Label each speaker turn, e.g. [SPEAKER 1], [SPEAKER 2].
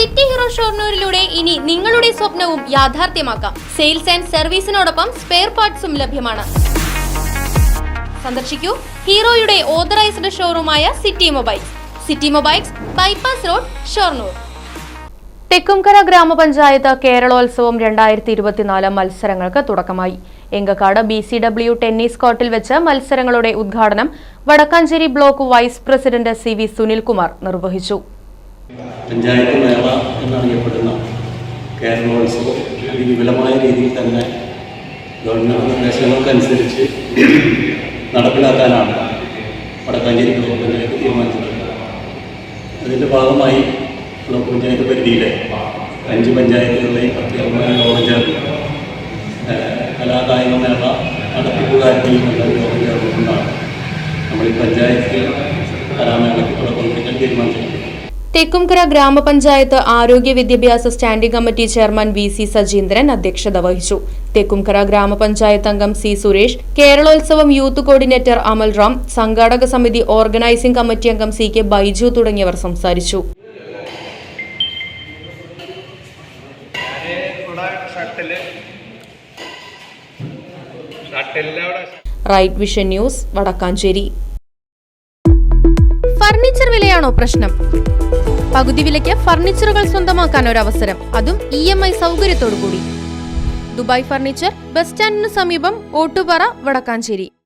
[SPEAKER 1] City hero ഷൊർണൂരിലൂടെ ഇനി നിങ്ങളുടെ സ്വപ്നവും യാഥാർത്ഥ്യമാക്കാം. സെയിൽസ് ആൻഡ് സർവീസിനോടൊപ്പം സ്പെയർ പാർട്സും ലഭ്യമാണ്. സന്ദർശിക്കൂ ഹീറോയുടെ ഓതറൈസ്ഡ് ഷോറൂമായ city mobiles, bypass road, Shoranur. Thekkumkara ഗ്രാമപഞ്ചായത്ത് കേരളോത്സവം 2024 മത്സരങ്ങൾക്ക് തുടക്കമായി. എങ്കക്കാട് BCW ടെന്നീസ് കോർട്ടിൽ വെച്ച് മത്സരങ്ങളുടെ ഉദ്ഘാടനം Vadakkanchery block vice president CV Sunilkumar നിർവഹിച്ചു.
[SPEAKER 2] പഞ്ചായത്ത് മേള എന്നറിയപ്പെടുന്ന കേരളോത്സവം വിപുലമായ രീതിയിൽ തന്നെ ഗവൺമെൻറ് നിർദ്ദേശങ്ങൾക്കനുസരിച്ച് നടപ്പിലാക്കാനാണ് വടക്കാഞ്ചേരി ബ്ലോക്ക് പഞ്ചായത്ത് തീരുമാനിച്ചിട്ടുള്ളത്. അതിൻ്റെ ഭാഗമായി ബ്ലോക്ക് പഞ്ചായത്ത് പരിധിയിലെ 5 പഞ്ചായത്തുകളിലെയും പ്രത്യേകമായ യോഗം ചേർന്ന് കലാകായിക മേള നടത്തിപ്പുകാരുടെയും എല്ലാം യോഗം ചേർന്നുകൊണ്ടാണ് നമ്മൾ ഈ പഞ്ചായത്തിൽ കലാമേളയ്ക്ക് തുടക്കം കുറിക്കാൻ തീരുമാനിച്ചിട്ടുള്ളത്.
[SPEAKER 1] തെക്കുംകര ഗ്രാമപഞ്ചായത്ത് ആരോഗ്യ വിദ്യാഭ്യാസ standing committee chairman VC Sajeendran അധ്യക്ഷത വഹിച്ചു. തെക്കുംകര ഗ്രാമപഞ്ചായത്ത് അംഗം C Suresh, Keralolsavam youth coordinator Amal Ram, സംഘാടക സമിതി ഓർഗനൈസിംഗ് കമ്മിറ്റി അംഗം CK ബൈജു തുടങ്ങിയവർ സംസാരിച്ചു. Right vision news, Vadakkanchery. Furniture വിലയാണോ പ്രശ്നം? പകുതി വിലയ്ക്ക് ഫർണിച്ചറുകൾ സ്വന്തമാക്കാൻ ഒരു അവസരം, അതും EMI സൗകര്യത്തോടു കൂടി. ദുബായ് ഫർണിച്ചർ, ബസ് സ്റ്റാൻഡിന് സമീപം, ഓട്ടുപാറ, വടക്കാഞ്ചേരി.